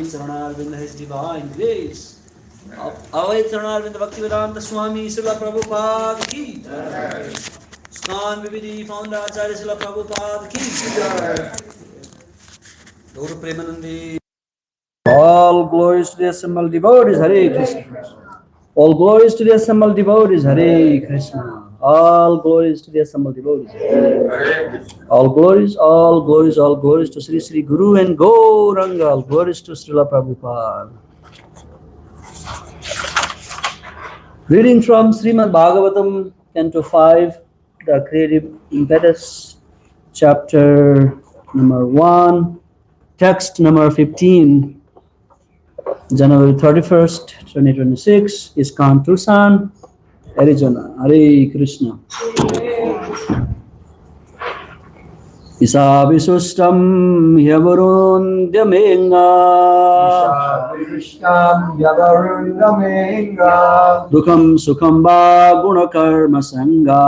Srimad, His divine grace. Avai Charanarvind Bhaktivedanta Swami Srila Prabhupada ki. Skan Vividi founder Acharya Srila Prabhupada ki. Gaur Premanandi. All glories to the assembled devotees, Hare Krishna. All glories to the assembled devotees, Hare Krishna. All glories to the assembled devotees. All glories, all glories, all glories to Sri Sri Guru and Gauranga. All glories to Srila Prabhupada. Reading from Srimad Bhagavatam, Canto 5, the Creative Impetus, chapter number 1, text number 15, January 31st, 2026, ISKCON Tucson, Arizona. Hare Krishna. Isa visustam yavarundamenga Dukam sukhamba gunakarma sangha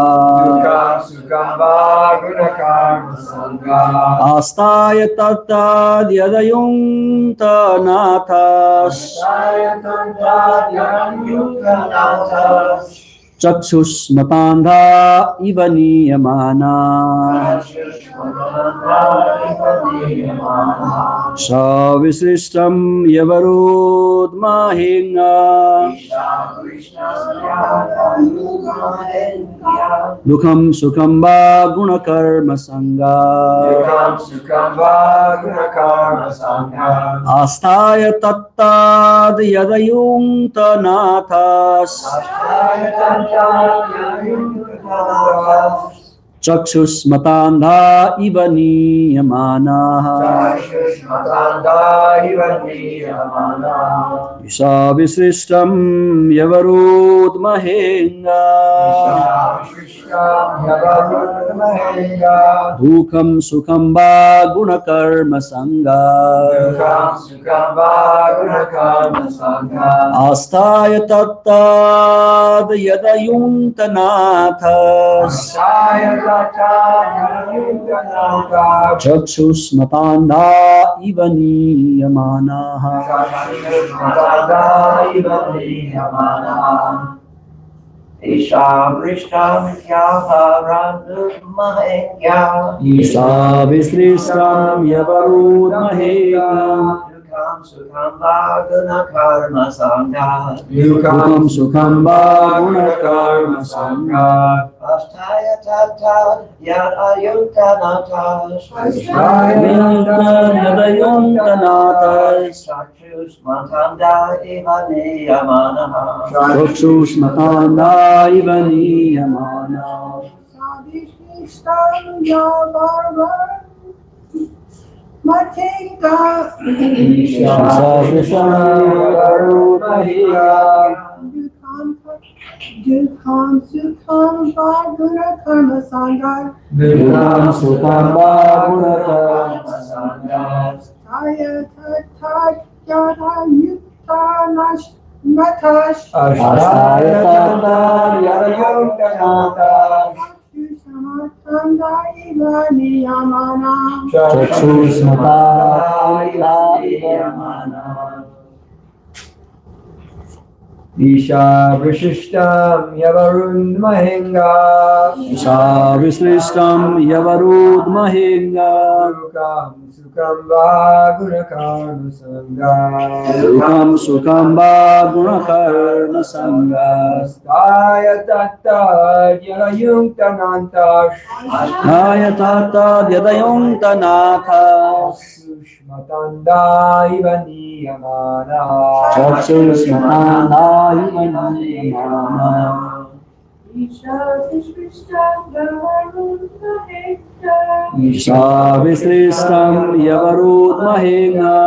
Astaya tattad yadayunta nathas Chakshus matandha ivaniyamana Savisristam yavarud mahinga Dukham sukhamba gunakarma sangha Astaya tattad yadayunta nathas Chakshus matandha ivaniyamana Isha visrishtam yavarud mahenga Dukham sukham va gunakarma sangha Astaya tattad yadayunta nathas Chakshus matandha ivaniyamana Isha Vrishtam Yavaradmahenya Isha visristam yavarud mahega Dukam Sukham Bhaguna Karma Sangha Dukam sukham va gunakarma sangha Astaya Tata Yad Ayunta Natas Yadayunta nathas Chakshus Matanda Ivaniyamanaha Chakshus matandha ivaniyamana Dukam Sukham Bhaguna Karma Sangha Dukam sukham va gunakarma sangha Astaya Tata Yada Yukta Natash Astaya Tata Yada Samatanda Iva Niyamana Chakshusmata Yamana Isha Vrishishtam Yavarun Mahenga Isha Vislistam Yavarud Mahenga Sukam Vagunakarma Sangha Sukam Gunakarna Sangha Astaya Tatta Yarayung Tanantash Naya Tata Yadayong Tanathas Sushmatanda Ivani Yamana Chakshusmata Yamana Isha Vishvishta Gavarudha Hekta Isha Vislistam Yavarud Mahenga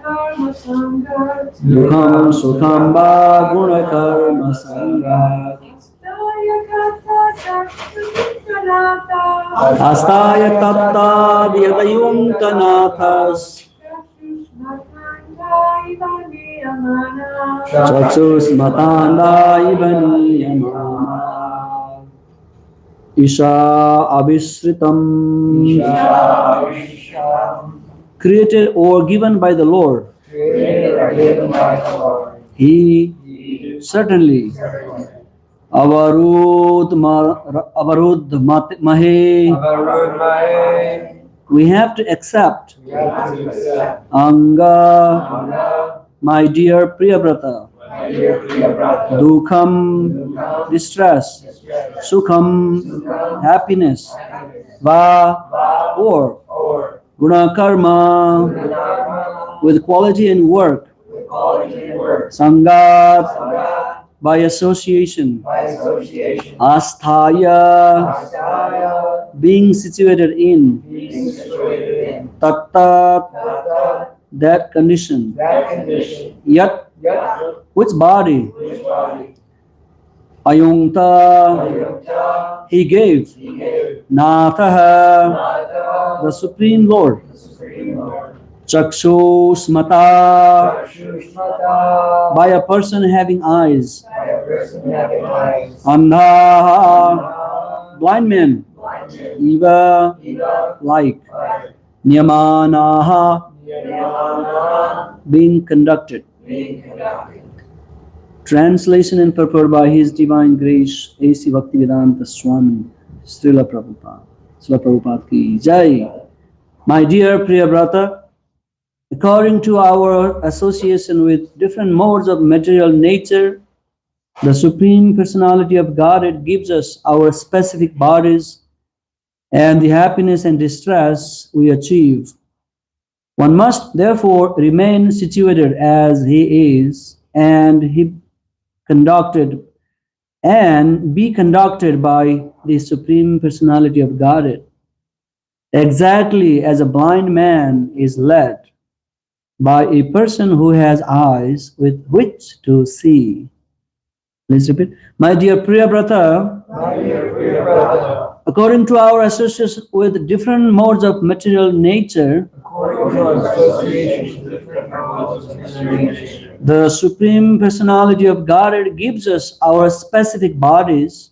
Karma Sangha Dukham Sukham Gunakarma Sangha Astaya Kata Chakshushanata Astaya Tatta Yadayung Tanathas Chakshusmatanda Iva Niyamana Chakshusmatanda Ivani Yamana Isha Abhisritam created or given by the Lord. He certainly Avarud Mahe. We have to accept Anga, my dear Priyabrata, Dukham, distress, Sukham, happiness, Va, or Gunakarma, with quality and work, Sangat, by association, Asthaya, being situated in, Tatta, that condition, Yat, which body, Ayungta, he gave, Nathaha, the Supreme Lord, Chakshusmata, by a person having eyes, Andha, blind men, Eva, like, Niyamanaha, being conducted. Translation and purport by His Divine Grace, A.C. Bhaktivedanta Swami, Srila Prabhupada. Srila Prabhupada ki Jai. My dear Priya Brata, according to our association with different modes of material nature, the Supreme Personality of Godhead gives us our specific bodies and the happiness and distress we achieve. One must therefore remain situated as he is and be conducted by the Supreme Personality of Godhead, exactly as a blind man is led by a person who has eyes with which to see. Please repeat. My dear Priya Brata, according to our association with different modes of material nature, the Supreme Personality of Godhead gives us our specific bodies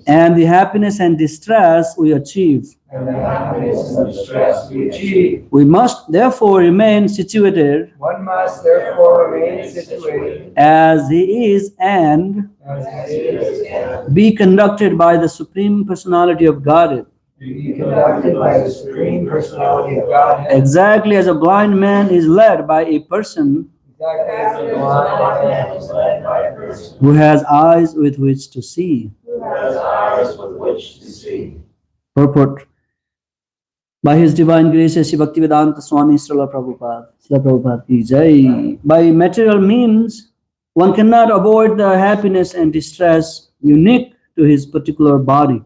and the happiness and distress we achieve. We must therefore remain situated as he is and be conducted by the Supreme Personality of Godhead. Exactly as a blind man is led by a person who has eyes with which to see. Purport by His Divine Grace, Sri Bhaktivedanta Swami Srila Prabhupada. Srila Prabhupada ki Jai. By material means, one cannot avoid the happiness and distress unique to his particular body.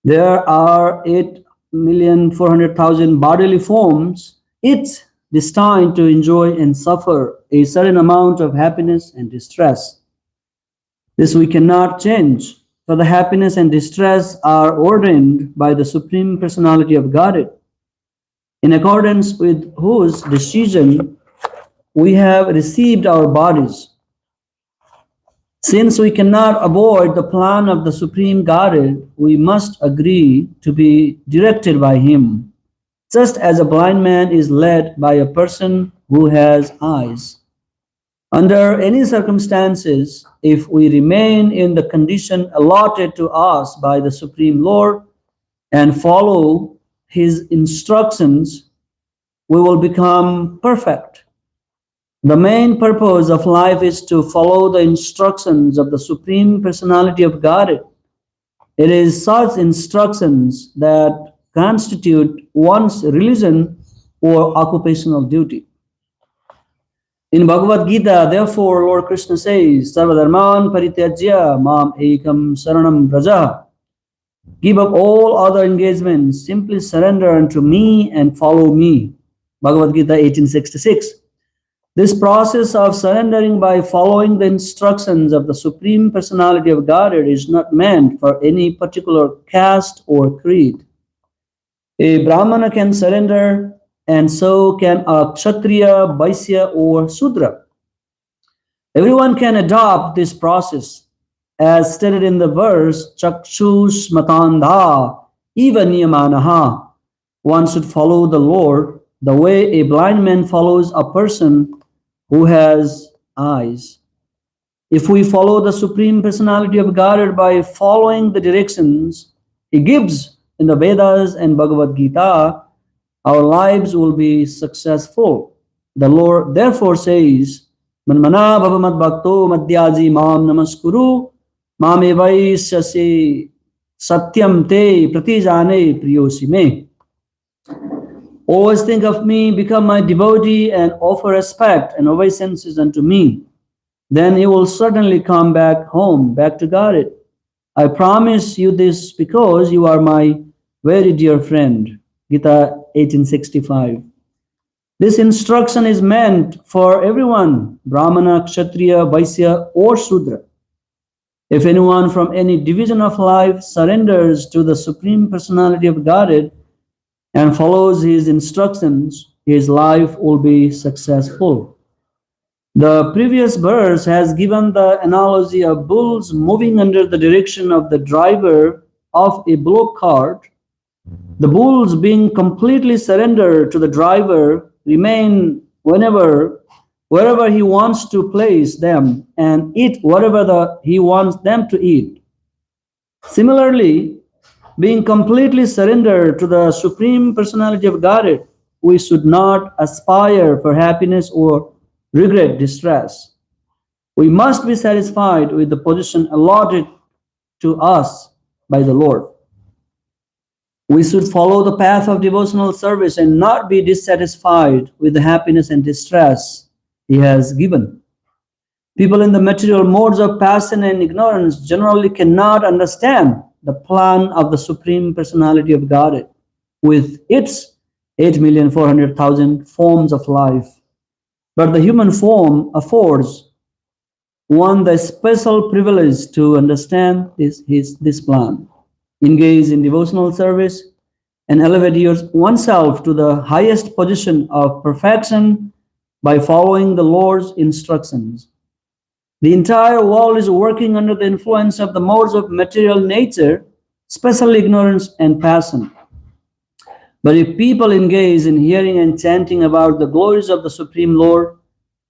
There are 8,400,000 bodily forms, each destined to enjoy and suffer a certain amount of happiness and distress. This we cannot change, for the happiness and distress are ordained by the Supreme Personality of Godhead, in accordance with whose decision we have received our bodies. Since we cannot avoid the plan of the Supreme Godhead, we must agree to be directed by Him, just as a blind man is led by a person who has eyes. Under any circumstances, if we remain in the condition allotted to us by the Supreme Lord and follow His instructions, we will become perfect. The main purpose of life is to follow the instructions of the Supreme Personality of Godhead. It is such instructions that constitute one's religion or occupational duty. In Bhagavad Gita, therefore, Lord Krishna says, Sarvadharman parityajya mam ekam saranam braja. Give up all other engagements, simply surrender unto me and follow me. Bhagavad Gita 1866. This process of surrendering by following the instructions of the Supreme Personality of Godhead is not meant for any particular caste or creed. A Brahmana can surrender, and so can a Kshatriya, Vaisya, or Sudra. Everyone can adopt this process, as stated in the verse, Chakshus matandha eva niyamanaha. One should follow the Lord the way a blind man follows a person who has eyes. If we follow the Supreme Personality of Godhead by following the directions He gives in the Vedas and Bhagavad Gita, our lives will be successful. The Lord therefore says, Manmana bhavamad bhakto madhyaji mam namaskuru mam evaisyase satyam te pratijane priyosi me. Always think of me, become my devotee, and offer respect and obeisances unto me. Then you will certainly come back home, back to Godhead. I promise you this because you are my very dear friend. Gita 1865. This instruction is meant for everyone, Brahmana, Kshatriya, Vaisya, or Sudra. If anyone from any division of life surrenders to the Supreme Personality of Godhead and follows His instructions, his life will be successful. The previous verse has given the analogy of bulls moving under the direction of the driver of a bullock cart. The bulls, being completely surrendered to the driver, remain wherever he wants to place them and eat whatever he wants them to eat. Similarly, being completely surrendered to the Supreme Personality of Godhead, we should not aspire for happiness or regret distress. We must be satisfied with the position allotted to us by the Lord. We should follow the path of devotional service and not be dissatisfied with the happiness and distress He has given. People in the material modes of passion and ignorance generally cannot understand the plan of the Supreme Personality of Godhead with its 8,400,000 forms of life. But the human form affords one the special privilege to understand this plan. Engage in devotional service and elevate oneself to the highest position of perfection by following the Lord's instructions. The entire world is working under the influence of the modes of material nature, especially ignorance and passion. But if people engage in hearing and chanting about the glories of the Supreme Lord,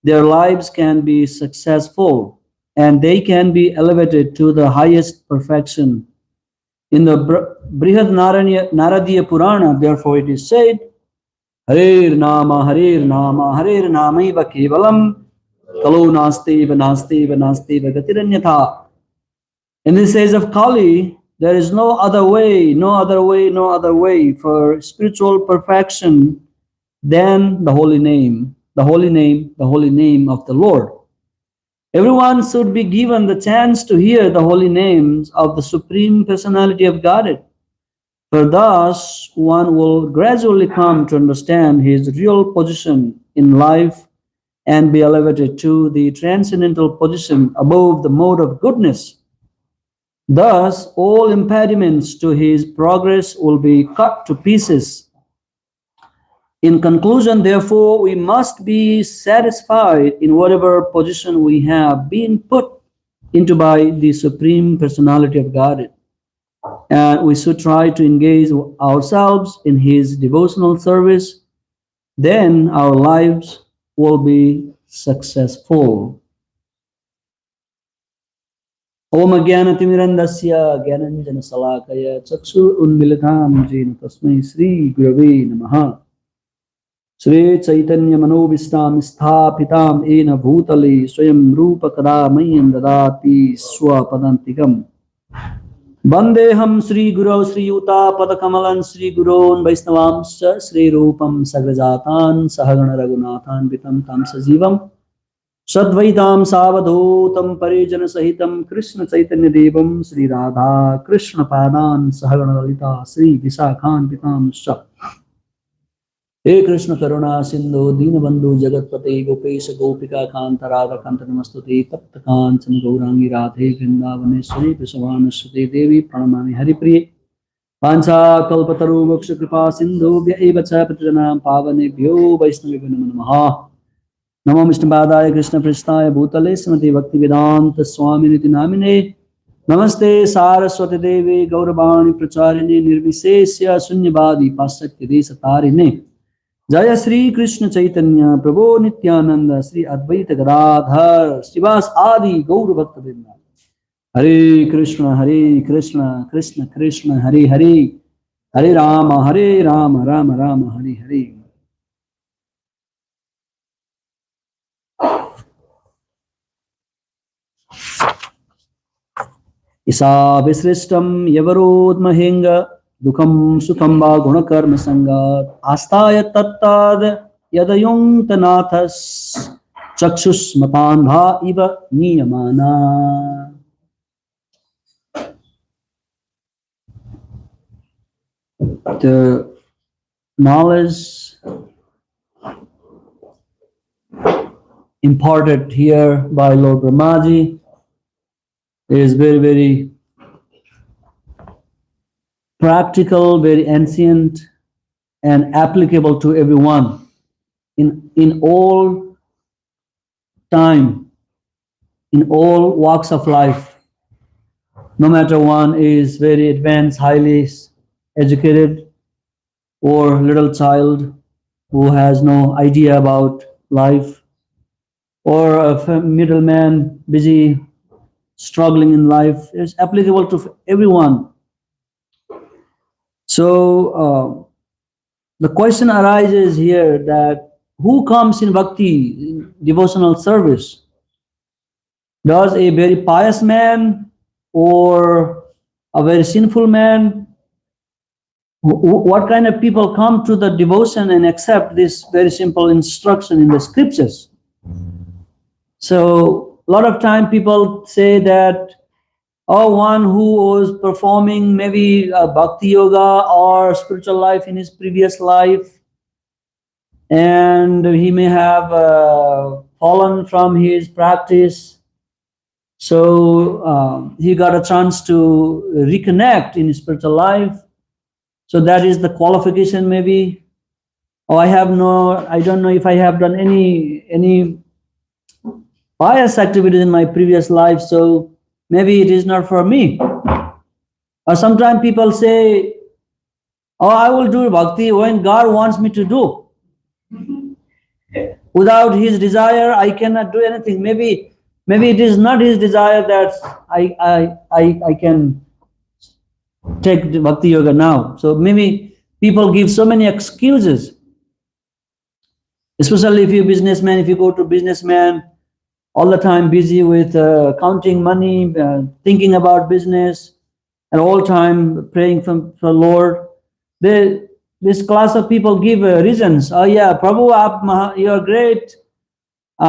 their lives can be successful and they can be elevated to the highest perfection. In the Brihad Naradiya Purana, therefore, it is said, Harer Nama, Harer Nama, Harer Namaiva Kevalam, Kalu Nasteva, Nasteva, Nasteva Gatiranyatha. In this age of Kali, there is no other way, no other way, no other way for spiritual perfection than the holy name, the holy name, the holy name of the Lord. Everyone should be given the chance to hear the holy names of the Supreme Personality of Godhead, for thus one will gradually come to understand his real position in life and be elevated to the transcendental position above the mode of goodness. Thus, all impediments to his progress will be cut to pieces. In conclusion, therefore, we must be satisfied in whatever position we have been put into by the Supreme Personality of Godhead. And we should try to engage ourselves in his devotional service. Then our lives will be successful. Om Jnanatimirandasya Jnananjana Salakaya Chakshur Unmilitam Jena Tasmai Sri Gurave Namaha Sri Chaitanya Manobhistam Sthapitam Ena Bhutale Swayam Rupa Kadamayam Dadati Swapadantikam Vandeham Sri Guru Sri Yuta Padakamalan Sri Gurun Vaisnavamscha Sri Rupam Sagrajatan Sahagana Raghunathan Vitam Tam Sajivam Sadvaitam Savadhotam Parijana Sahitam Krishna Chaitanya Devam Sri Radha Krishna Padan Sahagana Lalita Sri Visakhan Vitam Sha He Krishna Karuna Sindhu Dinabandhu Jagatpate Gopesha Gopika Kanta Radha Kanta Namastuti Tapta Kanchan Gaurangi Radhe Vrindavaneshwari Prasavanastuti Devi Pranamami Haripriye Pancha Kalpataru Moksha Kripa Sindhu Vyaiva Cha Patranam Pavanebhyo Vaishnavi Namaha Namo Vishnupadaya Krishna Pristaya Bhutale Srimati Bhaktivedanta Swami Niti Namine Namaste Saraswati Devi Gauravani Pracharini Nirvisesya Sunyavadi Pasyatya Desatarine Jaya Sri Krishna Chaitanya Prabhu Nityananda Sri Advaita Gadadhar Srivas Adi Gaura Bhakta Vrinda Hare Krishna Krishna Krishna Hare Hare Hare Rama Rama Rama Hare Hare Isa Visristam Yavarod Mahenga Dukam Sukhamba Gunakarma Sangat Astaya Tattad Yadayung Tanathas Chakshus Matandha Iva Niyamana. The knowledge imparted here by Lord Brahmaji is very, very practical, very ancient, and applicable to everyone in all time, in all walks of life. No matter one is very advanced, highly educated, or little child who has no idea about life, or a middleman busy struggling in life, is applicable to everyone. So the question arises here that who comes in bhakti, in devotional service? Does a very pious man or a very sinful man? What kind of people come to the devotion and accept this very simple instruction in the scriptures? So a lot of time people say that, oh, one who was performing maybe bhakti yoga or spiritual life in his previous life, and he may have fallen from his practice, so he got a chance to reconnect in his spiritual life. So that is the qualification maybe. Oh, I don't know if I have done any pious activities in my previous life, so maybe it is not for me. Or sometimes people say, oh, I will do bhakti when God wants me to do. Without his desire, I cannot do anything. Maybe it is not his desire that I can take the bhakti yoga now. So maybe people give so many excuses. Especially if you're a businessman, if you go to businessman, all the time busy with counting money, thinking about business, and all time praying for Lord. This class of people give reasons. Oh yeah, Prabhu, you are great.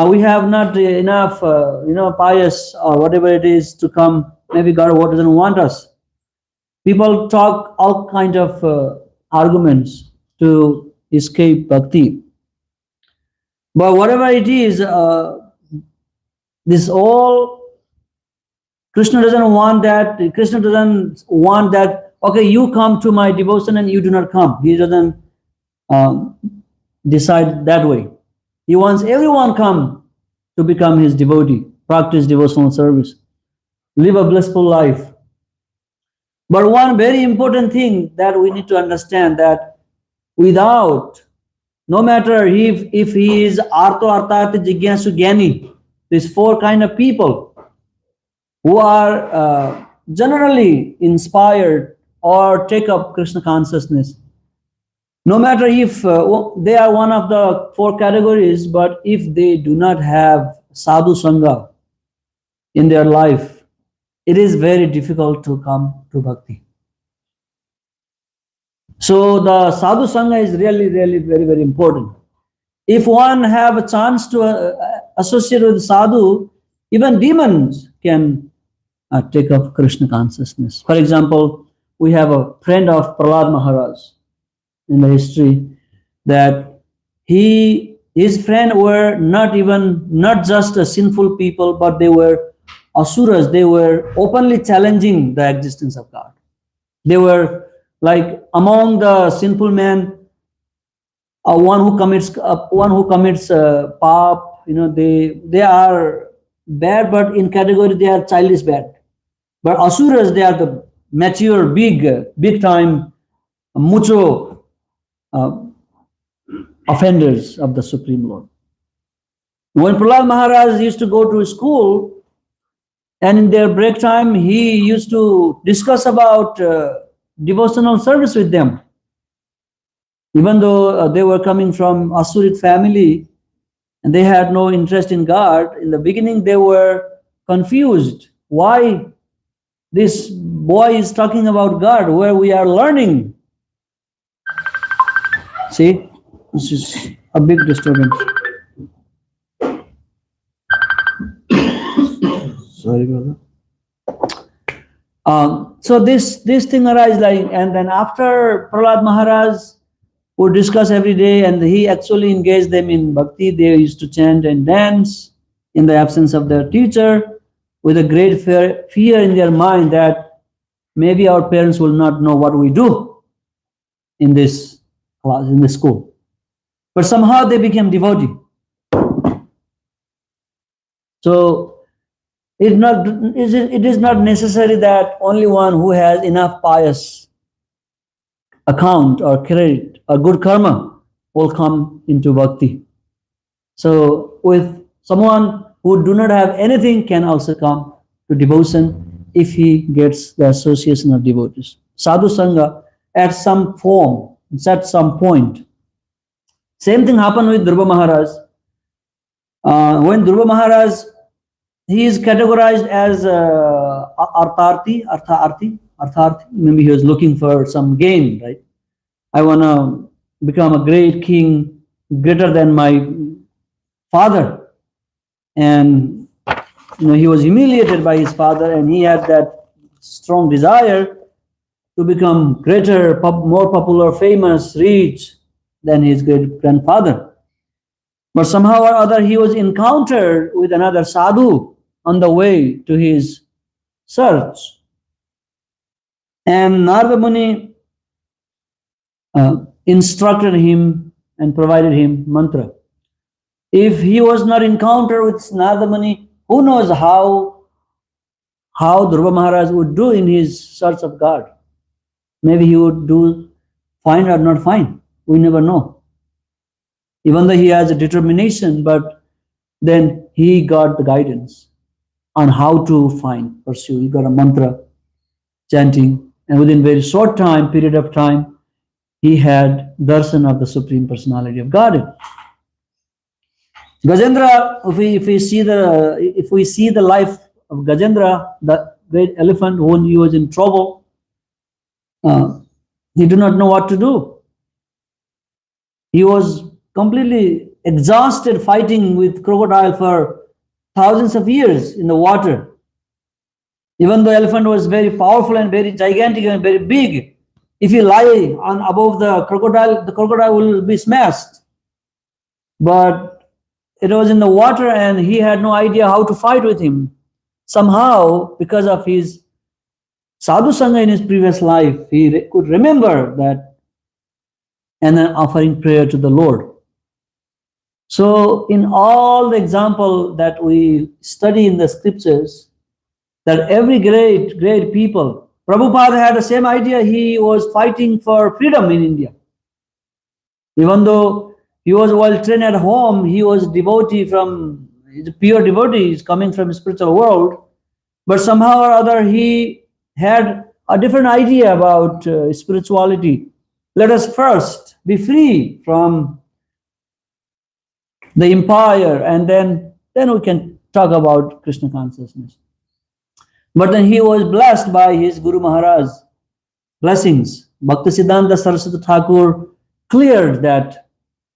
We have not enough, pious or whatever it is to come. Maybe God doesn't want us. People talk all kind of arguments to escape bhakti. But whatever it is, this all Krishna doesn't want that. Krishna doesn't want that, okay, you come to my devotion and you do not come. He doesn't decide that way. He wants everyone come to become his devotee, practice devotional service, live a blissful life. But one very important thing that we need to understand, that without, no matter if he is Arto, Artharthi, Jigyasu, Gyani, these four kind of people who are generally inspired or take up Krishna consciousness, no matter if they are one of the four categories, but if they do not have sadhu sangha in their life, it is very difficult to come to bhakti. So the sadhu sangha is really very, very important. If one have a chance to associate with sadhu, even demons can take up Krishna consciousness. For example, we have a friend of Prahlad Maharaj in the history, that his friend were not just a sinful people, but they were asuras. They were openly challenging the existence of God. They were like among the sinful men, one who commits pap. They are bad, but in category they are childish bad. But asuras, they are the mature, big time, mucho offenders of the Supreme Lord. When Prahlad Maharaj used to go to school, and in their break time, he used to discuss about devotional service with them. Even though they were coming from Asurit family and they had no interest in God, in the beginning they were confused. Why this boy is talking about God where we are learning? See, this is a big disturbance. Sorry, brother. So this thing arises, and then after Prahlad Maharaj would discuss every day, and he actually engaged them in bhakti. They used to chant and dance in the absence of their teacher, with a great fear in their mind that maybe our parents will not know what we do in this class, in this school. But somehow they became devotee. So it is not necessary that only one who has enough pious account or credit or good karma will come into bhakti. So with someone who do not have anything can also come to devotion if he gets the association of devotees. Sadhu Sangha at some form, at some point. Same thing happened with Dhruva Maharaj. When Dhruva Maharaj, he is categorized as Artharthi. Maybe he was looking for some gain, right? I want to become a great king, greater than my father. And he was humiliated by his father, and he had that strong desire to become greater, more popular, famous, rich than his great grandfather. But somehow or other he was encountered with another sadhu on the way to his search. And Narada Muni instructed him and provided him mantra. If he was not encountered with Narada Muni, who knows how Dhruva Maharaj would do in his search of God. Maybe he would do fine or not fine. We never know. Even though he has a determination, but then he got the guidance on how to pursue. He got a mantra, chanting, and within very short period of time, he had darshan of the Supreme Personality of Godhead. Gajendra, if we see the life of Gajendra, the great elephant, when he was in trouble, he did not know what to do. He was completely exhausted fighting with crocodile for thousands of years in the water. Even though elephant was very powerful and very gigantic and very big, if you lie above the crocodile will be smashed. But it was in the water and he had no idea how to fight with him. somehow, because of his sadhu sangha in his previous life, he could remember that and then offering prayer to the Lord. So in all the example that we study in the scriptures, that every great people, Prabhupada had the same idea. He was fighting for freedom in India. Even though he was well trained at home, he was devotee from, he's a pure devotee, he's coming from a spiritual world. But somehow or other, he had a different idea about spirituality. Let us first be free from the empire, and then we can talk about Krishna consciousness. But then he was blessed by his Guru Maharaj's blessings. Bhaktisiddhanta Saraswati Thakur cleared that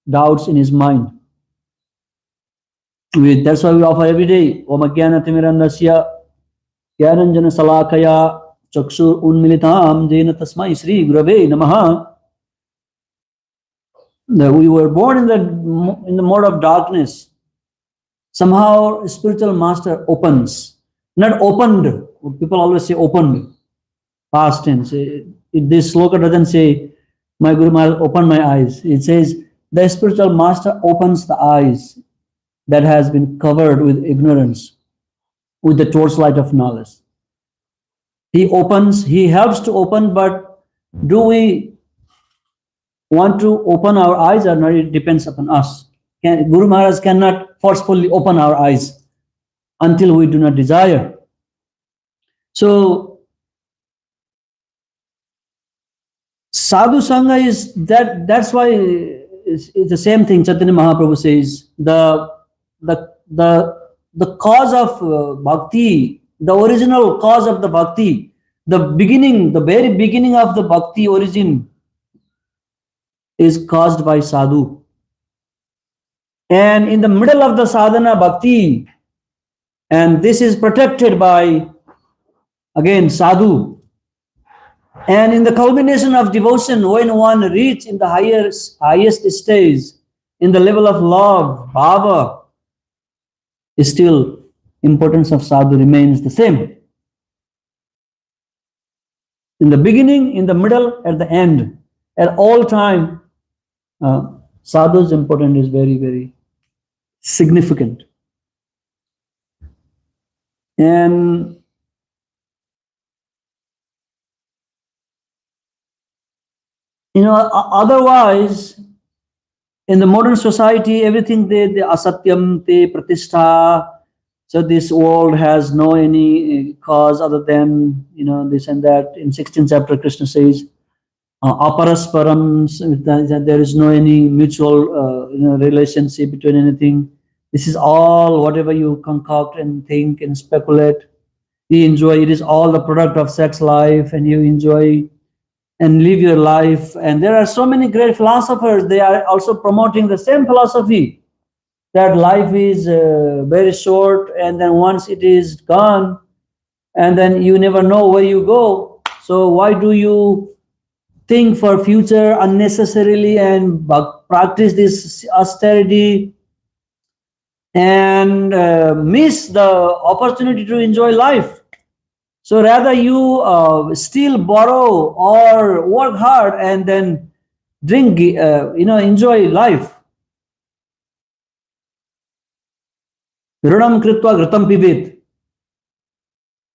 doubts in his mind. That's why we offer every day Om Ajnana Timirandasya Gyananjana Salakaya Chakshur Unmilitam Jena Tasmai Sri Gurave Namaha. That we were born in the mode of darkness. Somehow a spiritual master opens, not opened. People always say opened, past tense. This sloka doesn't say my Guru Maharaj opened my eyes. It says the spiritual master opens the eyes that has been covered with ignorance, with the torchlight of knowledge. He opens, he helps to open, but do we want to open our eyes or not? It depends upon us. Guru Maharaj cannot forcefully open our eyes until we do not desire. So sadhu sangha is that's why it's the same thing. Chaitanya Mahaprabhu says the cause of bhakti, the original cause of the bhakti, the very beginning of the bhakti origin is caused by sadhu. And in the middle of the sadhana bhakti, and this is protected by, again, sadhu. And in the culmination of devotion, when one reaches in the highest stage, in the level of love, bhava, still importance of sadhu remains the same. In the beginning, in the middle, at the end, at all time, sadhu's importance is very, very significant. And otherwise, in the modern society, everything they asatyam te pratishtha. So this world has no any cause other than this and that. In 16th chapter, Krishna says, aparasparam. There is no any mutual relationship between anything. This is all whatever you concoct and think and speculate. You enjoy. It is all the product of sex life, and you enjoy and live your life. And there are so many great philosophers. They are also promoting the same philosophy, that life is very short, and then once it is gone, and then you never know where you go. So why do you think for future unnecessarily and practice this austerity and miss the opportunity to enjoy life? So rather you still borrow or work hard and then drink, enjoy life. Ridam kritva ghritam pibit.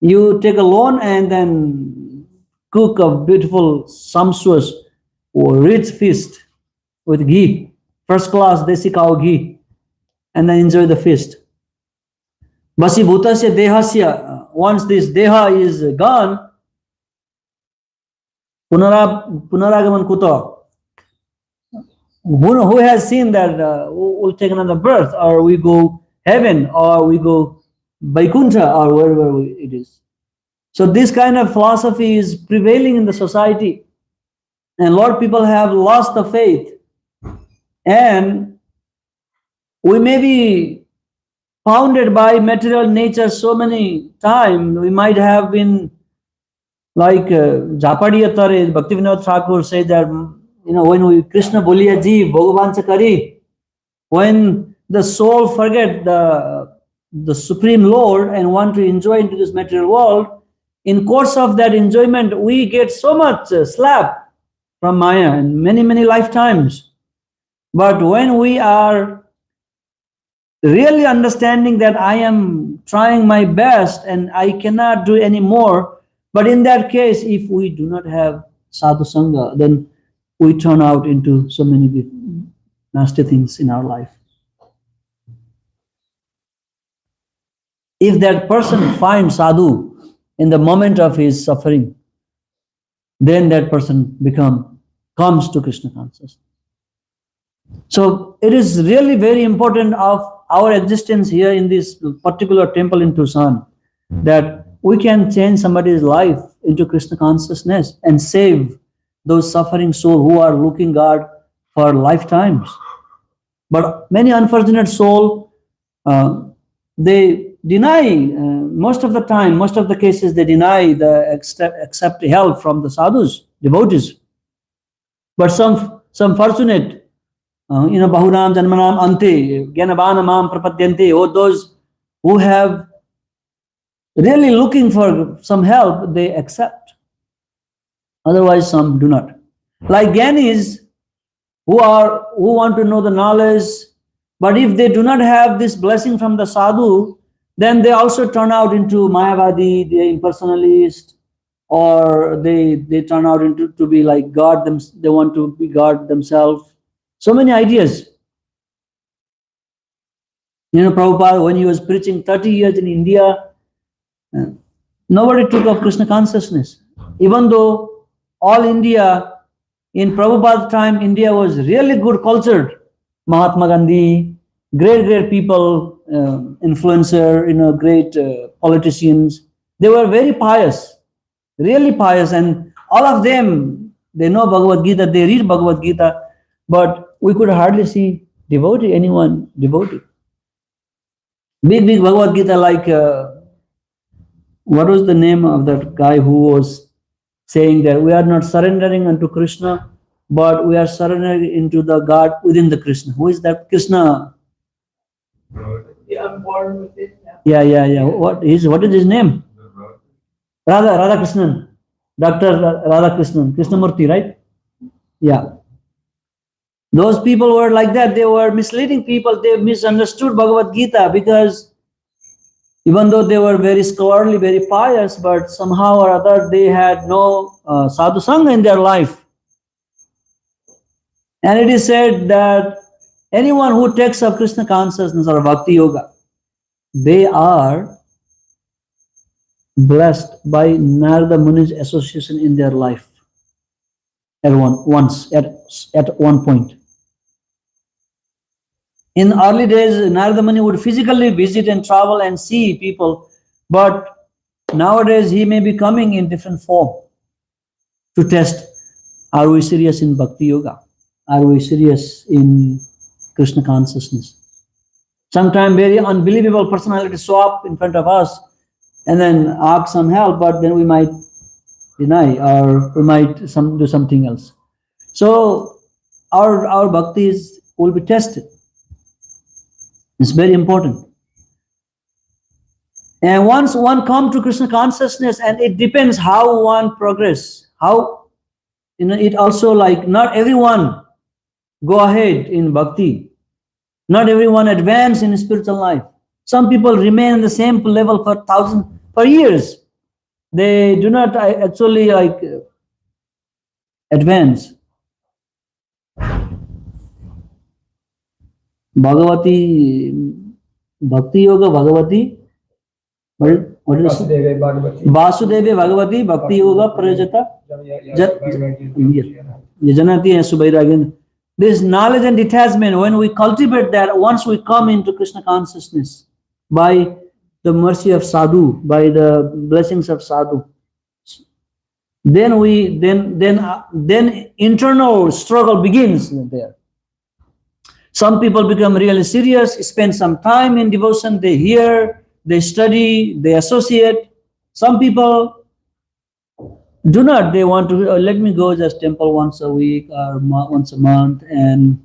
You take a loan and then cook a beautiful, sumptuous, or rich feast with ghee, first class desi cow ghee, and then enjoy the feast. Basi bhutasya dehasya. Once this deha is gone, punaragaman kuto. Who has seen that we'll take another birth, or we go heaven, or we go Vaikuntha, or wherever it is. So this kind of philosophy is prevailing in the society, and a lot of people have lost the faith. And we may be founded by material nature so many times. We might have been like Japadiya Tare, Bhaktivinoda Thakur said that, when we Krishna Boliya Ji, Bhagavan Chakari, when the soul forget the the Supreme Lord and want to enjoy into this material world, in course of that enjoyment, we get so much slap from Maya in many, many lifetimes. But when we are really understanding that I am trying my best and I cannot do any more, but in that case, if we do not have sadhu sangha, then we turn out into so many nasty things in our life. If that person finds sadhu in the moment of his suffering, then that person comes to Krishna consciousness. So it is really very important of our existence here in this particular temple in Tucson that we can change somebody's life into Krishna consciousness and save those suffering souls who are looking God for lifetimes. But many unfortunate souls, they deny, most of the time, most of the cases, they deny the accept help from the sadhus, devotees. But some fortunate, Bahuram Janmanam Ante, Gyanabanamam Prapadyante, or those who have really looking for some help, they accept. Otherwise, some do not. Like Gyanis, who want to know the knowledge, but if they do not have this blessing from the sadhu, then they also turn out into Mayavadi, they impersonalist, or they turn out into to be like God. They want to be God themselves. So many ideas. Prabhupada, when he was preaching 30 years in India, nobody took up Krishna consciousness. Even though all India, in Prabhupada's time, India was really good cultured. Mahatma Gandhi, great people, influencer, great politicians. They were very pious, really pious, and all of them, they know Bhagavad Gita, they read Bhagavad Gita, but we could hardly see anyone devotee. Big Bhagavad Gita, like, what was the name of that guy who was saying that we are not surrendering unto Krishna, but we are surrendering into the God within the Krishna. Who is that? Krishna. Yeah, I'm born with it now. Yeah. What is his name? Radha Krishnan. Dr. Radha Krishnan. Krishnamurti, right? Yeah. Those people were like that. They were misleading people. They misunderstood Bhagavad Gita because even though they were very scholarly, very pious, but somehow or other they had no sadhu sangha in their life. And it is said that anyone who takes up Krishna consciousness or bhakti yoga, they are blessed by Narada Muni's association in their life at one point. In early days, Narada Muni would physically visit and travel and see people, but nowadays he may be coming in different form to test, are we serious in bhakti yoga? Are we serious in Krishna consciousness? Sometimes very unbelievable personalities show up in front of us and then ask some help, but then we might deny or we might do something else. So our bhakti will be tested. It's very important. And once one comes to Krishna consciousness, and it depends how one progress, how, it also like not everyone go ahead in bhakti. Not everyone advance in spiritual life. Some people remain in the same level for years. They do not actually advance. Bhagavati, Bhakti Yoga, Bhagavati, what is it? Vasudeva Bhagavati, Bhakti Yoga, Prajata, Yajanati and Subairagin. This knowledge and detachment, when we cultivate that, once we come into Krishna consciousness, by the mercy of sadhu, by the blessings of sadhu, then internal struggle begins there. Some people become really serious, spend some time in devotion, they hear, they study, they associate. Some people do not, they want to, let me go just temple once a week or once a month, and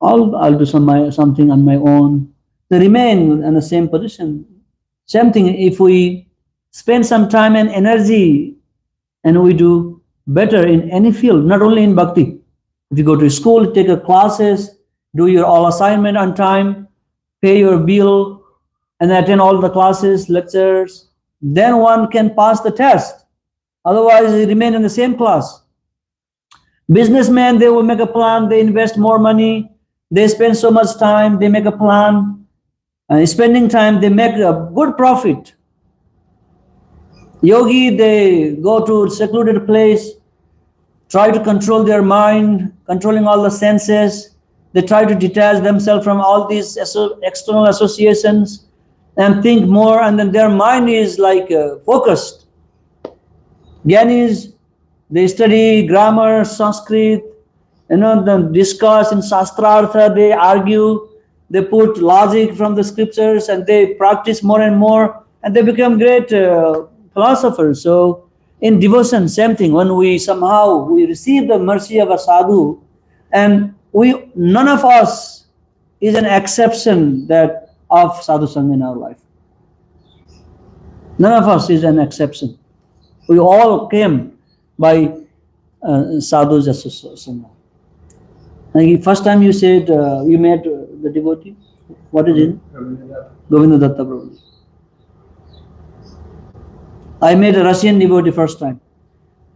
I'll do something on my own. they remain in the same position. Same thing, if we spend some time and energy and we do better in any field, not only in bhakti. If you go to school, take your classes, do your all assignment on time, pay your bill, and attend all the classes, lectures, then one can pass the test. Otherwise, you remain in the same class. Businessmen, they will make a plan, they invest more money, they spend so much time, they make a plan. Spending time, they make a good profit. Yogi, they go to a secluded place, try to control their mind, controlling all the senses. They try to detach themselves from all these external associations and think more, and then their mind is like focused. Gyanis, they study grammar, Sanskrit, then discuss in Shastrartha, they argue, they put logic from the scriptures, and they practice more and more, and they become great philosophers. So in devotion, same thing. When we receive the mercy of a sadhu, and none of us is an exception that of sadhu sangha in our life. None of us is an exception. We all came by sadhu's association. And first time you said you met the devotee, what is it? Govinda Datta Prabhu. I met a Russian devotee first time.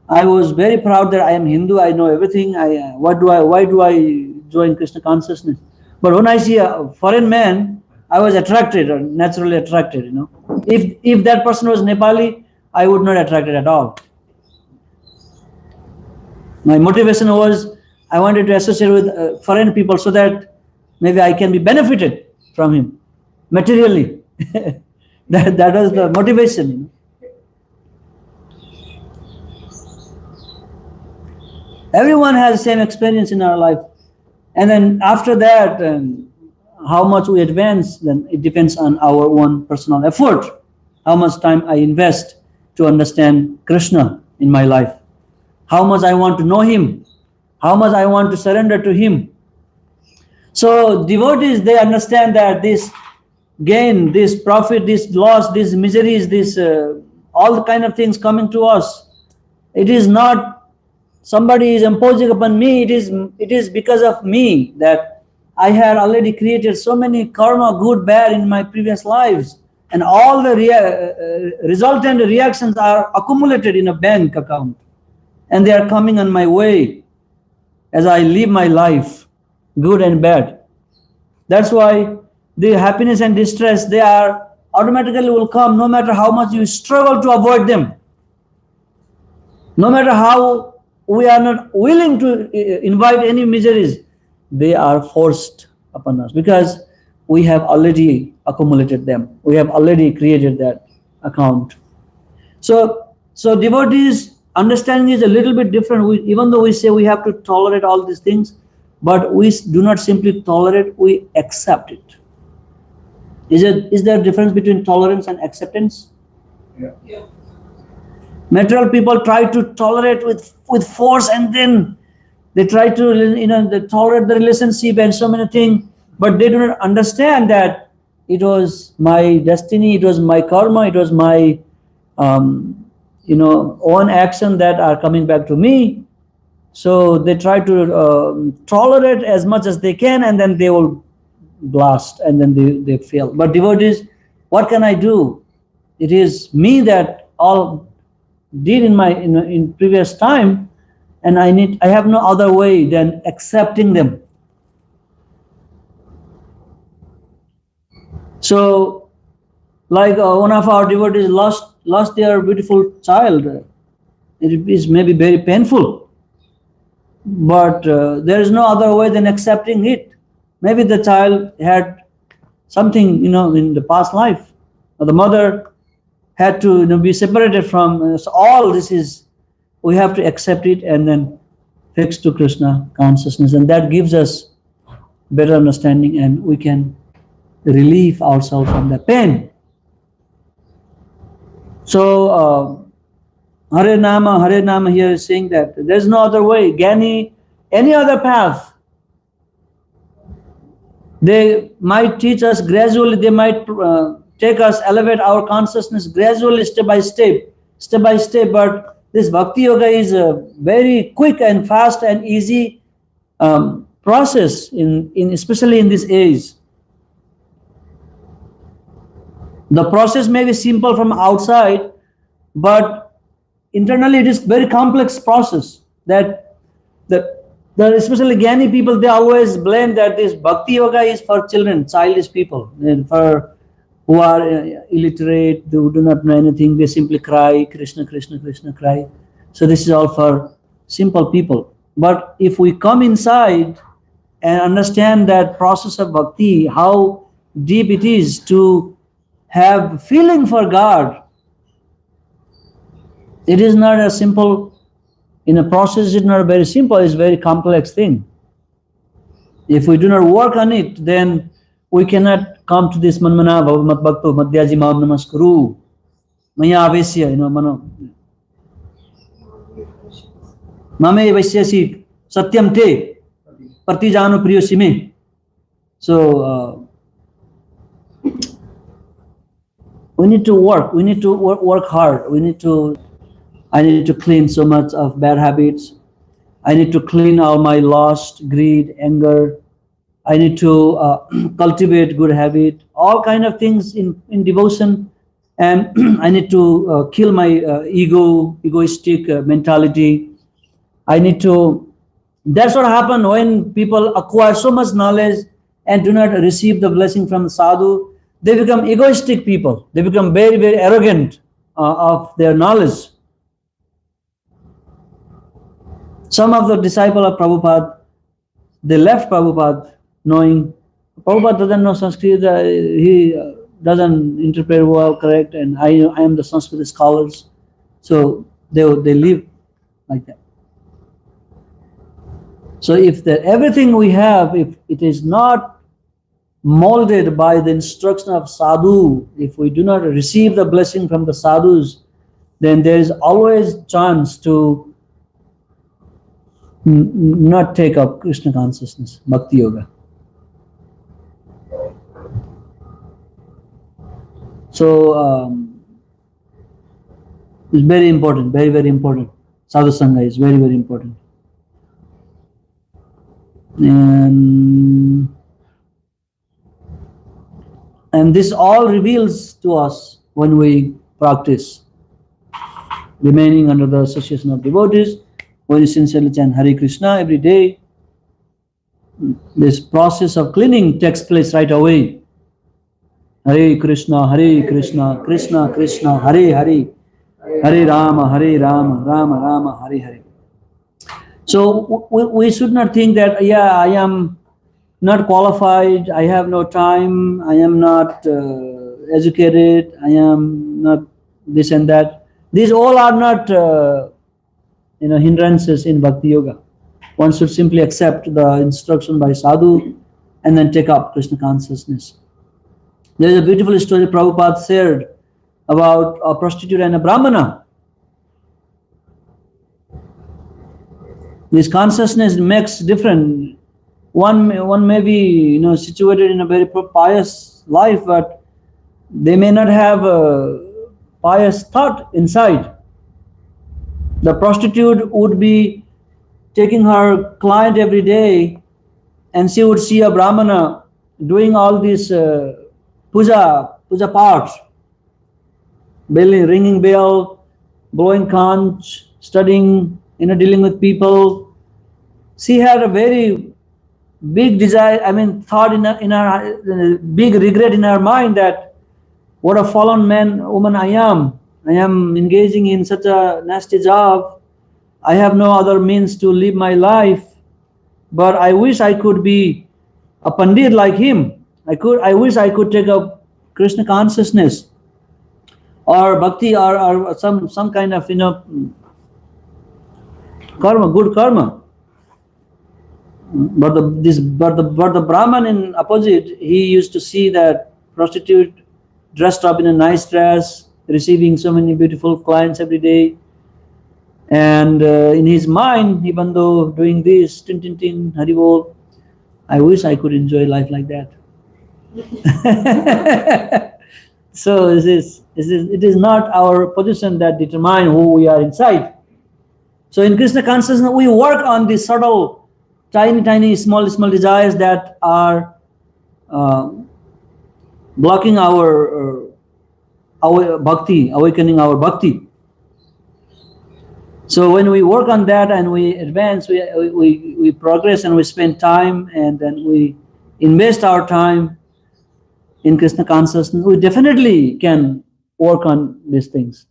I was very proud that I am Hindu, I know everything. Why do I join Krishna consciousness? But when I see a foreign man, I was attracted, or naturally attracted, If that person was Nepali, I would not attracted at all. My motivation was, I wanted to associate with foreign people so that maybe I can be benefited from him materially. that was the motivation. Everyone has the same experience in our life. And then after that, how much we advance, then it depends on our own personal effort. How much time I invest to understand Krishna in my life. How much I want to know him. How much I want to surrender to him. So devotees, they understand that this gain, this profit, this loss, these miseries, this all the kind of things coming to us, it is not somebody is imposing upon me, it is because of me, that I had already created so many karma, good, bad in my previous lives, and all the resultant reactions are accumulated in a bank account, and they are coming on my way as I live my life, good and bad. That's why the happiness and distress, they are automatically will come no matter how much you struggle to avoid them. No matter how we are not willing to invite any miseries, they are forced upon us because we have already accumulated them. We have already created that account. So devotees' understanding is a little bit different. Even though we say we have to tolerate all these things, but we do not simply tolerate, we accept it. Is there a difference between tolerance and acceptance? Yeah. Material people try to tolerate with force, and then they try to they tolerate the relationship and so many things, but they do not understand that it was my destiny, it was my karma, it was my own action that are coming back to me. So they try to tolerate as much as they can, and then they will blast, and then they fail. But devotees, what can I do? It is me that all did in previous time, and I have no other way than accepting them. So like one of our devotees lost their beautiful child. It is maybe very painful, but there is no other way than accepting it. Maybe the child had something in the past life, or the mother had to be separated from so all this is, we have to accept it and then fix to Krishna consciousness, and that gives us better understanding, and we can relieve ourselves from the pain. So Hare Nama here is saying that there is no other way. Any other path, They might teach us gradually, they might take us, elevate our consciousness gradually, step by step. But this bhakti yoga is a very quick and fast and easy process, in especially in this age. The process may be simple from outside, but internally it is very complex process. That especially Jnani people, they always blame that this bhakti yoga is for children, childish people, and for who are illiterate, who do not know anything, they simply cry, Krishna, Krishna, Krishna, cry. So this is all for simple people. But if we come inside and understand that process of bhakti, how deep it is to have feeling for God, it is not a simple, in a process it's not very simple, it's a very complex thing. If we do not work on it, then we cannot come to this manmana bhavamat bhakto madhyaji mam namaskuru maya avesya, mano mame vasyasi satyam te pratijano priyosime. So we need to work. We need to work hard. I need to clean so much of bad habits. I need to clean all my lust, greed, anger. I need to cultivate good habit. All kind of things in devotion, and I need to kill my egoistic mentality. I need to. That's what happens when people acquire so much knowledge and do not receive the blessing from the sadhu. They become egoistic people. They become very, very arrogant of their knowledge. Some of the disciples of Prabhupada, they left Prabhupada knowing Prabhupada doesn't know Sanskrit, he doesn't interpret well, correct, and I am the Sanskrit scholars. So they live like that. So if everything we have, if it is not molded by the instruction of sadhu, if we do not receive the blessing from the sadhus, then there is always chance to not take up Krishna consciousness, bhakti yoga. So it's very important, very, very important. Sadhu Sangha is very, very important. And this all reveals to us when we practice, remaining under the association of devotees, when you sincerely chant Hare Krishna every day. This process of cleaning takes place right away. Hare Krishna, Krishna Krishna, Hare Hare, Hare Rama, Rama Rama, Hare Hare. So we should not think that, I am not qualified, I have no time, I am not educated, I am not this and that. These all are not hindrances in bhakti yoga. One should simply accept the instruction by sadhu and then take up Krishna consciousness. There is a beautiful story Prabhupada shared about a prostitute and a brahmana. This consciousness makes different. One may be situated in a very pious life, but they may not have a pious thought inside. The prostitute would be taking her client every day, and she would see a brahmana doing all this puja parts, ringing bell, blowing conch, studying, dealing with people. She had a very big desire, thought in her big regret in her mind that what a fallen woman I am. I am engaging in such a nasty job. I have no other means to live my life, but I wish I could be a pandit like him. I wish I could take up Krishna consciousness or bhakti or some kind of karma, good karma. But the Brahman in opposite, he used to see that prostitute dressed up in a nice dress, receiving so many beautiful clients every day, and in his mind, even though doing this, tin tin tin, Haribol, I wish I could enjoy life like that. So it is not our position that determine who we are inside. So in Krishna consciousness, we work on these subtle, tiny, small desires that are uh, blocking our bhakti, awakening our bhakti. So when we work on that and we advance, we progress and we spend time and then we invest our time in Krishna consciousness, we definitely can work on these things.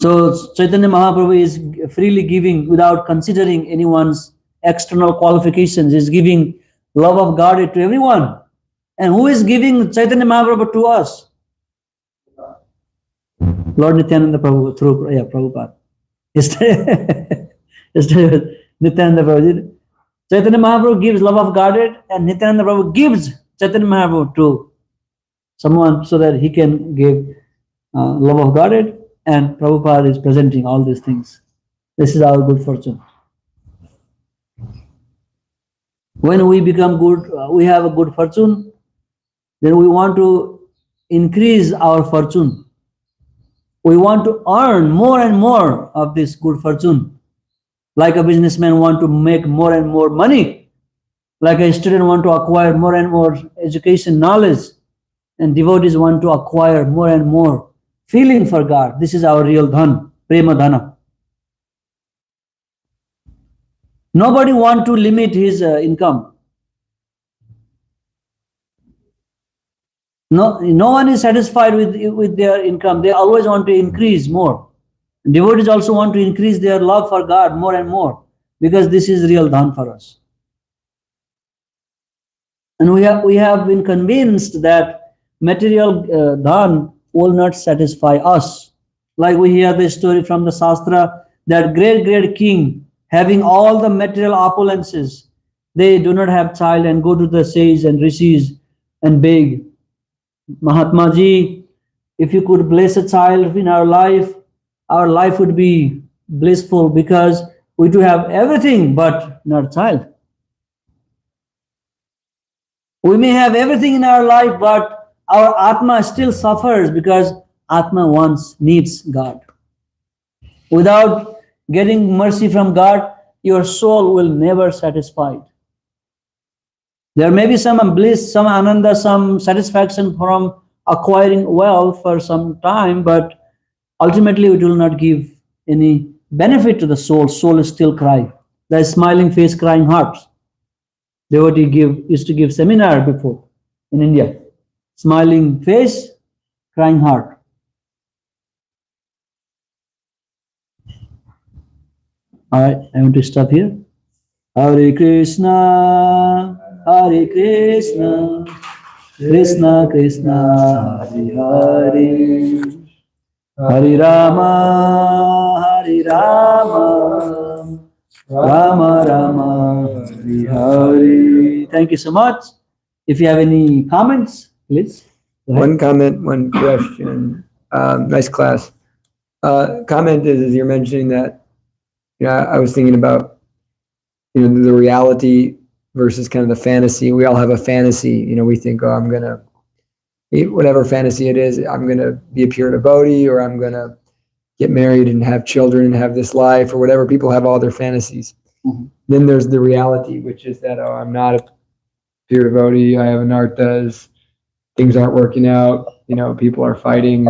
So Chaitanya Mahaprabhu is freely giving without considering anyone's external qualifications. He's giving love of God to everyone. And who is giving Chaitanya Mahaprabhu to us? Lord Nityananda Prabhu through Prabhupada. Yesterday Nityananda Prabhu. Chaitanya Mahaprabhu gives love of Godhead and Nityananda Prabhu gives Chaitanya Mahaprabhu to someone so that he can give love of Godhead, and Prabhupada is presenting all these things. This is our good fortune. When we become good, we have a good fortune, then we want to increase our fortune. We want to earn more and more of this good fortune. Like a businessman want to make more and more money. Like a student want to acquire more and more education, knowledge. And devotees want to acquire more and more feeling for God. This is our real dhan, prema dhana. Nobody want to limit his income. No one is satisfied with their income. They always want to increase more. Devotees also want to increase their love for God more and more, because this is real dhan for us. And we have been convinced that material dhan will not satisfy us. Like we hear the story from the Shastra that great king having all the material opulences, they do not have child and go to the sages and rishis and beg, Mahatma Ji, if you could bless a child in our life would be blissful, because we do have everything but not child. We may have everything in our life, but our Atma still suffers because Atma needs God. Without getting mercy from God, your soul will never satisfy. There may be some bliss, some ananda, some satisfaction from acquiring wealth for some time, but ultimately it will not give any benefit to the soul. Soul is still crying. The smiling face, crying hearts. Devotee used to give seminar before in India. Smiling face, crying heart. All right, I want to stop here. Hare Krishna, Krishna Krishna, Hare Hare, Hare Rama, Rama Rama, Hare Hare. Thank you so much. If you have any comments, please. One comment, one question. Nice class. Comment is you're mentioning that, I was thinking about, the reality versus kind of the fantasy. We all have a fantasy. We think, oh, I'm going to, whatever fantasy it is, I'm going to be a pure devotee, or I'm going to get married and have children and have this life, or whatever. People have all their fantasies. Mm-hmm. Then there's the reality, which is that, oh, I'm not a pure devotee. I have anarthas. Things aren't working out. People are fighting.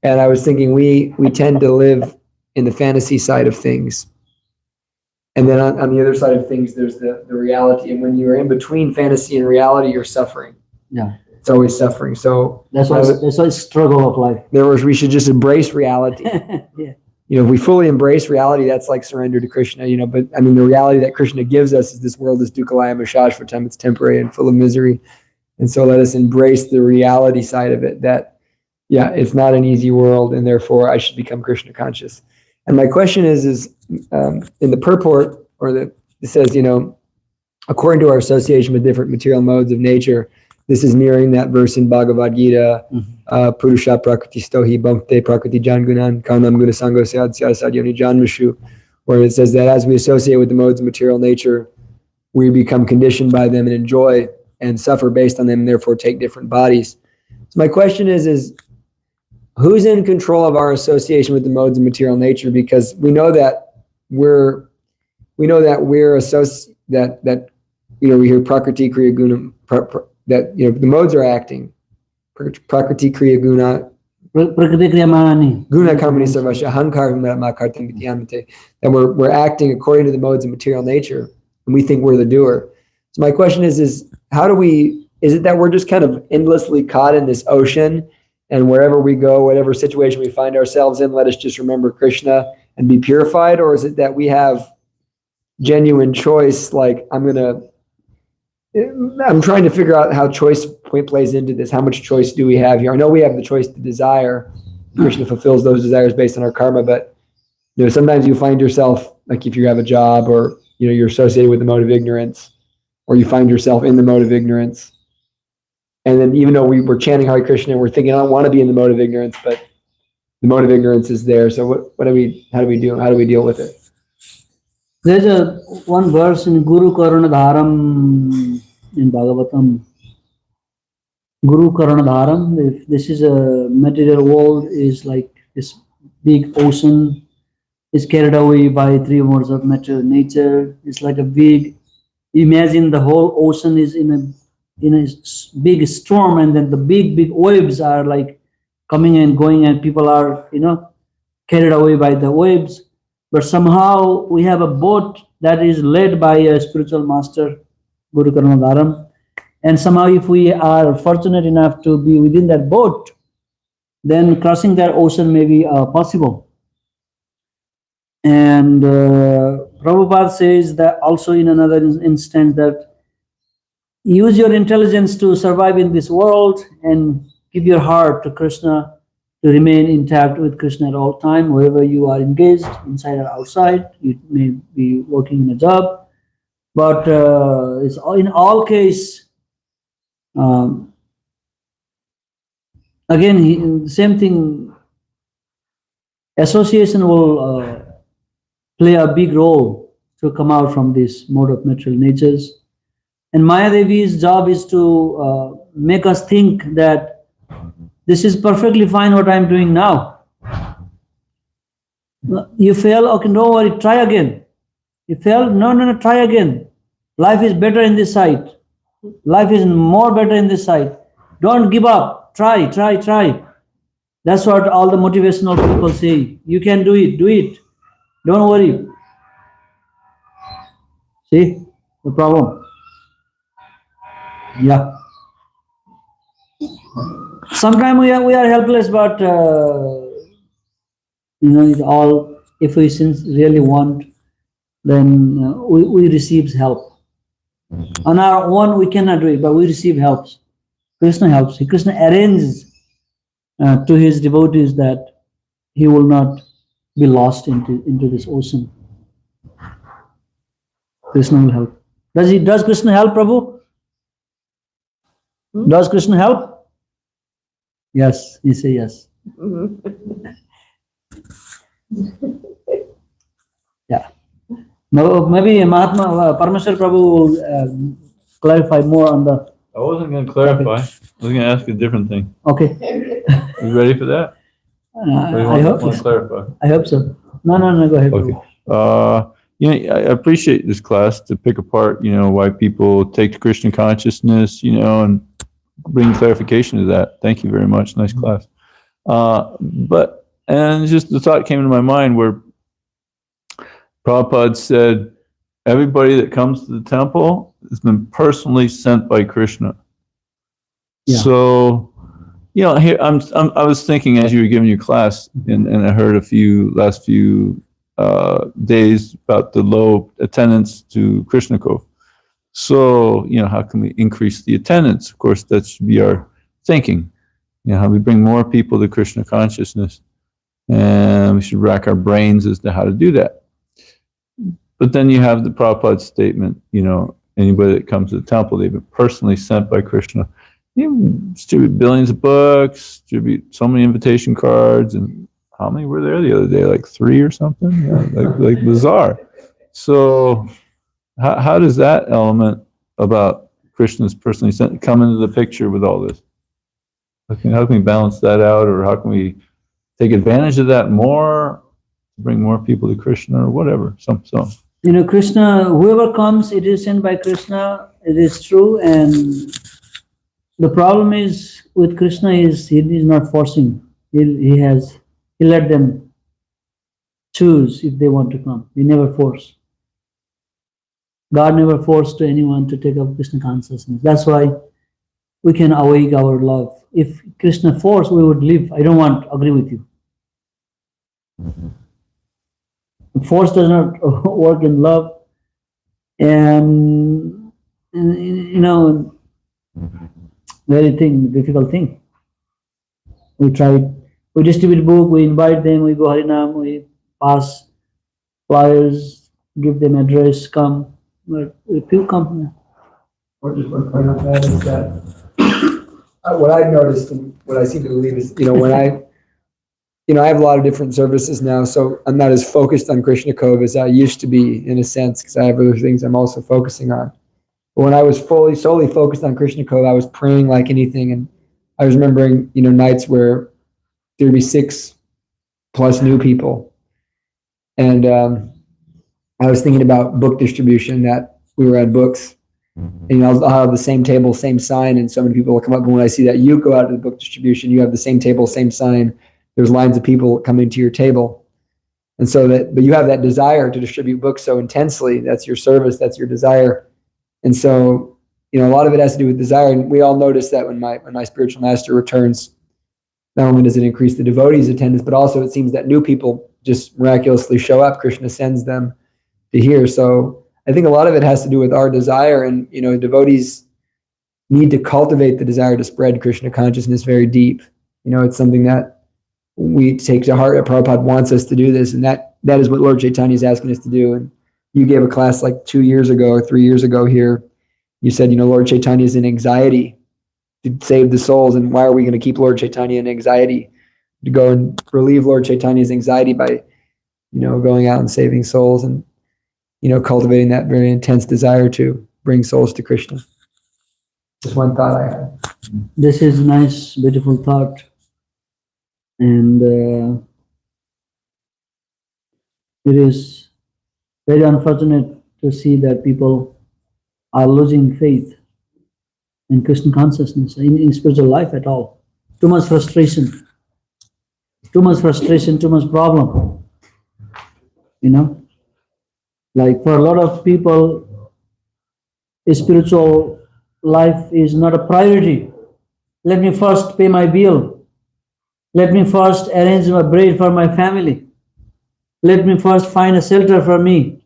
And I was thinking we tend to live in the fantasy side of things. And then on the other side of things, there's the reality. And when you're in between fantasy and reality, you're suffering. Yeah. It's always suffering. So that's why it's struggle of life. We should just embrace reality. Yeah. If we fully embrace reality, that's like surrender to Krishna, but the reality that Krishna gives us is this world is dukkhalayam shashvatam, it's temporary and full of misery. And so let us embrace the reality side of it, that, it's not an easy world, and therefore I should become Krishna conscious. And my question is in the purport, it says, according to our association with different material modes of nature, this is mirroring that verse in Bhagavad Gita, Purusha Prakriti Stohi Bhankte Prakriti Jangunan Karnam Gunasango Syad Syasad Yoni Janmashu, where it says that as we associate with the modes of material nature, we become conditioned by them and enjoy and suffer based on them, and therefore take different bodies. So my question is who's in control of our association with the modes of material nature? Because we know that we're that we hear prakriti kriya guna, that the modes are acting. Prakriti kriya guna. Prakriti kriya mani. Guna karmani sarvasya hankar makartam vidyamate. And we're acting according to the modes of material nature, and we think we're the doer. So my question is how do we? Is it that we're just kind of endlessly caught in this ocean, and wherever we go, whatever situation we find ourselves in, let us just remember Krishna and be purified? Or is it that we have genuine choice? Like I'm trying to figure out how choice plays into this. How much choice do we have here? I know we have the choice to desire. Krishna fulfills those desires based on our karma, but sometimes you find yourself, like if you have a job, or you're associated with the mode of ignorance, or you find yourself in the mode of ignorance. And then even though we're chanting Hare Krishna and we're thinking, I don't want to be in the mode of ignorance, but the mode of ignorance is there. So how do we deal with it? There's one verse in Guru Karanadharam in Bhagavatam. Guru Karanadharam, if this is a material world, is like this big ocean, is carried away by three modes of material nature. It's like a big, imagine the whole ocean is in a big storm, and then the big waves are like coming and going, and people are carried away by the waves. But somehow we have a boat that is led by a spiritual master, Guru Karanadharam. And somehow if we are fortunate enough to be within that boat, then crossing that ocean may be possible. And Prabhupada says that also in another instance, that use your intelligence to survive in this world and keep your heart to Krishna, to remain intact with Krishna at all time, wherever you are engaged, inside or outside. You may be working in a job, but it's in all case, again, same thing, association will play a big role to come out from this mode of material natures. And Maya Devi's job is to make us think that this is perfectly fine what I'm doing now. You fail, okay, don't worry, try again. You fail, no, try again. Life is better in this side. Life is more better in this side. Don't give up, try. That's what all the motivational people say. You can do it. Don't worry. See the problem? Yeah. Sometimes we are helpless, but it all, if we really want, then we receive help. On our own we cannot do it, but we receive help. Krishna helps. Krishna arranges to his devotees that he will not be lost into this ocean. Krishna will help. Does Krishna help, Prabhu? Does Krishna help? Yes, you say yes. Yeah. No, maybe Mahatma Parameshwar Prabhu will clarify more on the. I wasn't going to clarify. I was going to ask a different thing. Okay. You ready for that? I hope. Want to clarify? I hope so. No, go ahead. Okay. I appreciate this class to pick apart, why people take to Krishna consciousness, and bring clarification to that. Thank you very much. Nice class. And just the thought came into my mind where Prabhupada said, everybody that comes to the temple has been personally sent by Krishna. Yeah. So, here I was thinking as you were giving your class, and I heard last few days about the low attendance to Krishna Cove. So, how can we increase the attendance? Of course, that should be our thinking. How we bring more people to Krishna consciousness, and we should rack our brains as to how to do that. But then you have the Prabhupada statement, anybody that comes to the temple, they've been personally sent by Krishna. You distribute billions of books, distribute so many invitation cards, and how many were there the other day? Like 3 or something? Yeah, like bizarre. So how does that element about Krishna's personally sent come into the picture with all this? How can we balance that out, or how can we take advantage of that more, bring more people to Krishna, or whatever? You know, Krishna, whoever comes, it is sent by Krishna. It is true, and the problem is with Krishna is he is not forcing. He let them choose if they want to come. He never force. God never forced anyone to take up Krishna consciousness. That's why we can awake our love. If Krishna forced, we would leave. I don't want to agree with you. Force does not work in love, and you know, very difficult thing. We try. We distribute book. We invite them. We go Harinam. We pass flyers. Give them address. Come. But if you come, Or just one point on that is that what I've noticed and what I seem to believe is, when I have a lot of different services now, so I'm not as focused on Krishna Cove as I used to be, in a sense, because I have other things I'm also focusing on. But when I was solely focused on Krishna Cove, I was praying like anything, and I was remembering, nights where there'd be 6+ new people, and I was thinking about book distribution, that we were at books, and I'll have the same table, same sign, and so many people will come up. And when I see that you go out to the book distribution, you have the same table, same sign. There's lines of people coming to your table, and so but you have that desire to distribute books so intensely. That's your service. That's your desire, and so a lot of it has to do with desire. And we all notice that when my spiritual master returns, not only does it increase the devotees' attendance, but also it seems that new people just miraculously show up. Krishna sends them to hear. So I think a lot of it has to do with our desire, and devotees need to cultivate the desire to spread Krishna consciousness very deep. It's something that we take to heart. Prabhupada wants us to do this, and that is what Lord Chaitanya is asking us to do. And you gave a class like 2 years ago or 3 years ago here. You said, Lord Chaitanya is in anxiety to save the souls, and why are we going to keep Lord Chaitanya in anxiety? To go and relieve Lord Chaitanya's anxiety by, going out and saving souls, and cultivating that very intense desire to bring souls to Krishna. Just one thought I had. this is nice, beautiful thought, and it is very unfortunate to see that people are losing faith in Krishna consciousness, in spiritual life at all. Too much frustration, too much problem. Like for a lot of people, spiritual life is not a priority. Let me first pay my bill. Let me first arrange my bread for my family. Let me first find a shelter for me.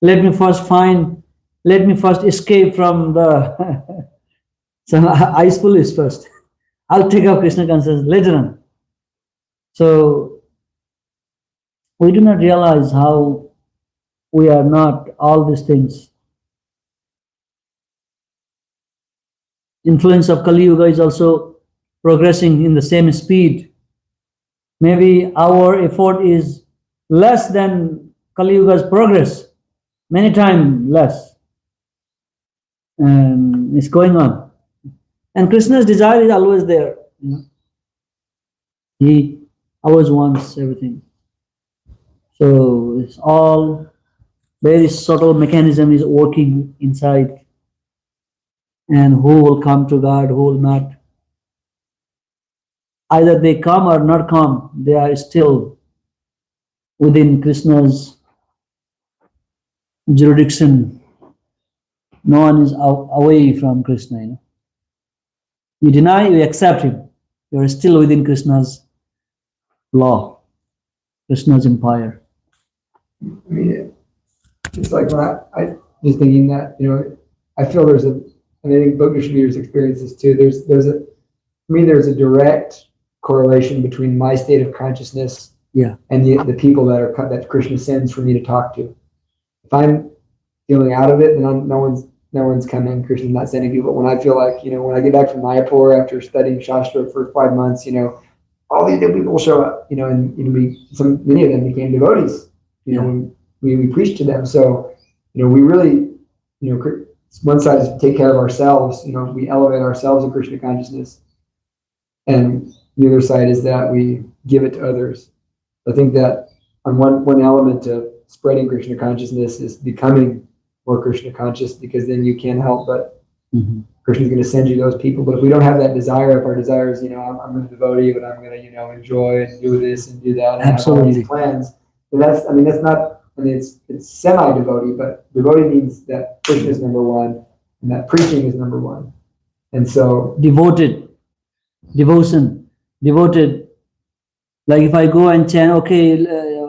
Let me first escape from the some ice police first. I'll take up Krishna consciousness later on. So we do not realize how we are not all these things. Influence of Kali Yuga is also progressing in the same speed. Maybe our effort is less than Kali Yuga's progress, many times less. And it's going on. And Krishna's desire is always there. He always wants everything. So it's all very subtle mechanism is working inside. And who will come to God, who will not. Either they come or not come, they are still within Krishna's jurisdiction. No one is away from Krishna. You deny, you accept him. You are still within Krishna's law, Krishna's empire. I mean, it's like when I just thinking that, I feel and I think book distributors experience this too. There's a direct correlation between my state of consciousness, and the people that Krishna sends for me to talk to. If I'm feeling out of it, then no one's coming. Krishna's not sending people. But when I feel like, when I get back from Mayapur after studying Shastra for 5 months, all these new people show up, and many of them became devotees. When we preached to them. So we really, one side is take care of ourselves, we elevate ourselves in Krishna consciousness. And the other side is that we give it to others. I think that on one element of spreading Krishna consciousness is becoming more Krishna conscious, because then you can't help but Krishna's going to send you those people. But if we don't have that desire, if our desire is, I'm a devotee, but I'm going to, enjoy and do this and do that, and Absolutely. have all these plans, then that's not, it's semi-devotee, but devotee means that Krishna is number one, and that preaching is number one. And so Devoted, devotion, devoted. Like if I go and chant, okay,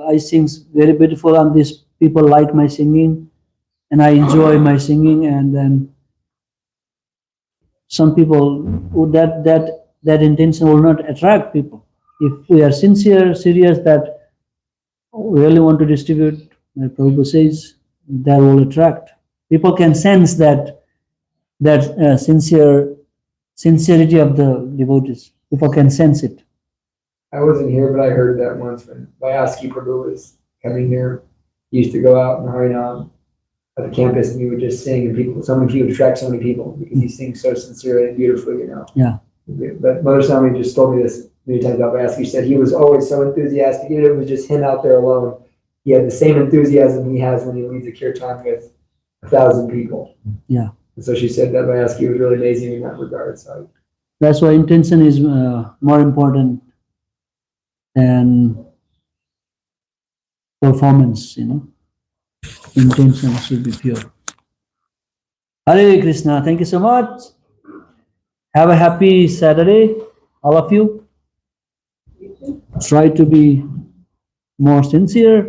I sing very beautiful, and these people like my singing, and I enjoy my singing, and then some people that intention will not attract people. If we are sincere, serious, that we really want to distribute, like Prabhu says, that will attract. People can sense that sincerity of the devotees. People can sense it. I wasn't here, but I heard that once when Vayaski Prabhu was coming here. He used to go out in Harinam at the campus, and he would just sing, and he would attract so many people because he sings so sincerely and beautifully, Yeah. But Mother Swami just told me this many times about Vayaski. She said he was always so enthusiastic, even if it was just him out there alone. He had the same enthusiasm he has when he leads a kirtan with 1,000 people. Yeah. And so she said that Vayaski was really amazing in that regard. So That's why intention is more important than performance, Intention should be pure. Hare Krishna, thank you so much. Have a happy Saturday, all of you. Try to be more sincere.